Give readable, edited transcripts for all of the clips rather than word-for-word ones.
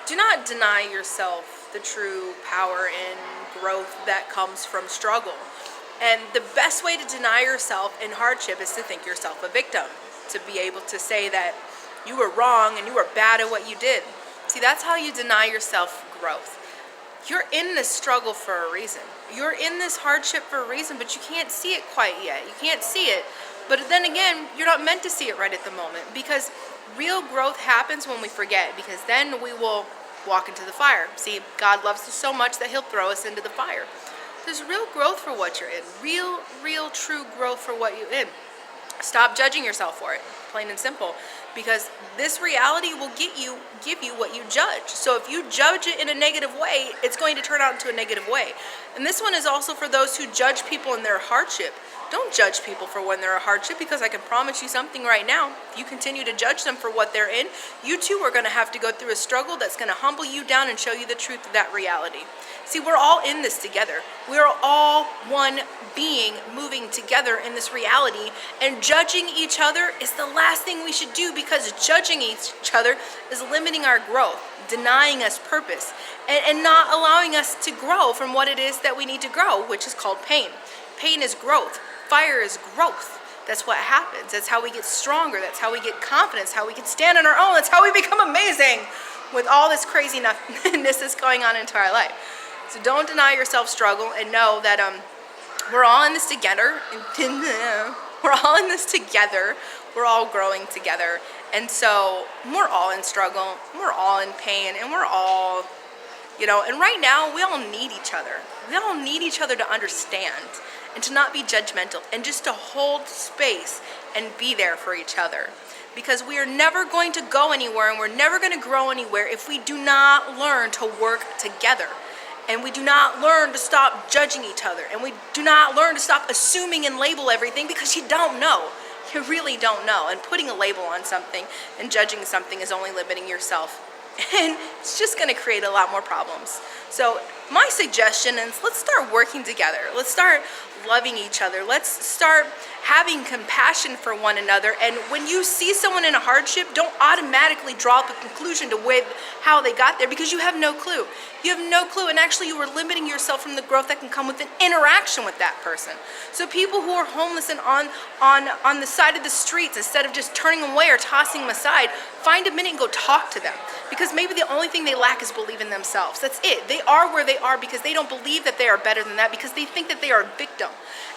Do not deny yourself the true power and growth that comes from struggle. And the best way to deny yourself in hardship is to think yourself a victim, to be able to say that you were wrong and you were bad at what you did. See, that's how you deny yourself growth. You're in this struggle for a reason. You're in this hardship for a reason, but you can't see it quite yet. You can't see it. But then again, you're not meant to see it right at the moment, because real growth happens when we forget, because then we will walk into the fire. See, God loves us so much that he'll throw us into the fire. There's real growth for what you're in. Real, true growth for what you're in. Stop judging yourself for it, plain and simple, because this reality will give you what you judge. So if you judge it in a negative way, it's going to turn out into a negative way. And this one is also for those who judge people in their hardship. Don't judge people for when they're a hardship, because I can promise you something right now. If you continue to judge them for what they're in, you too are going to have to go through a struggle that's going to humble you down and show you the truth of that reality. See, we're all in this together. We are all one being moving together in this reality, and judging each other is the last thing we should do, because judging each other is limiting our growth, denying us purpose, and not allowing us to grow from what it is that we need to grow, which is called pain. Pain is growth. Fire is growth. That's what happens. That's how we get stronger. That's how we get confidence, how we can stand on our own. That's how we become amazing with all this craziness that's going on into our life. So don't deny yourself struggle, and know that we're all in this together. We're all in this together. We're all growing together. And so we're all in struggle. We're all in pain, and we're all, and right now we all need each other. We all need each other to understand and to not be judgmental, and just to hold space and be there for each other. Because we are never going to go anywhere, and we're never going to grow anywhere if we do not learn to work together. And we do not learn to stop judging each other. And we do not learn to stop assuming and label everything, because you don't know. You really don't know. And putting a label on something and judging something is only limiting yourself. And it's just going to create a lot more problems. So my suggestion is, let's start working together. Let's start loving each other. Let's start having compassion for one another. And when you see someone in a hardship, don't automatically draw the conclusion to how they got there, because you have no clue. You have no clue, and actually you are limiting yourself from the growth that can come with an interaction with that person. So people who are homeless and on the side of the streets, instead of just turning them away or tossing them aside, find a minute and go talk to them, because maybe the only thing they lack is belief in themselves. That's it. They are where they are because they don't believe that they are better than that, because they think that they are a victim.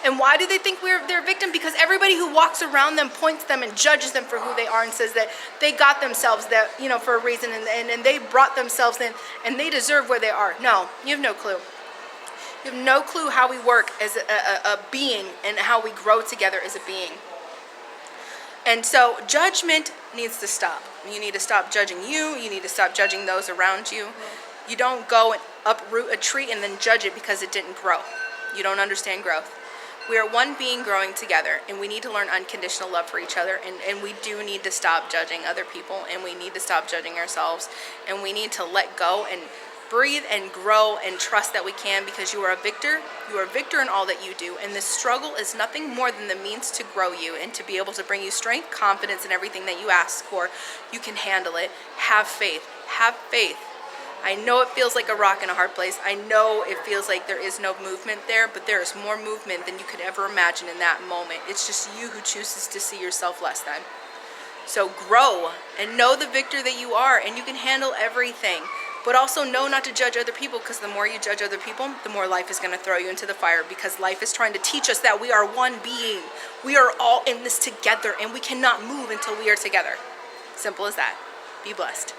And why do they think they're a victim? Because everybody who walks around them points them and judges them for who they are, and says that they got themselves that, for a reason, and they brought themselves in, and they deserve where they are. No, you have no clue. You have no clue how we work as a being, and how we grow together as a being. And so judgment needs to stop. You need to stop judging you. You need to stop judging those around you. You don't go and uproot a tree and then judge it because it didn't grow. You don't understand growth. We are one being growing together, and we need to learn unconditional love for each other, and we do need to stop judging other people, and we need to stop judging ourselves, and we need to let go and breathe and grow and trust that we can, because you are a victor. You are a victor in all that you do, and this struggle is nothing more than the means to grow you and to be able to bring you strength, confidence in everything that you ask for. You can handle it. Have faith. Have faith. I know it feels like a rock in a hard place. I know it feels like there is no movement there, but there is more movement than you could ever imagine in that moment. It's just you who chooses to see yourself less than. So grow and know the victor that you are, and you can handle everything. But also know not to judge other people, because the more you judge other people, the more life is going to throw you into the fire, because life is trying to teach us that we are one being. We are all in this together, and we cannot move until we are together. Simple as that. Be blessed.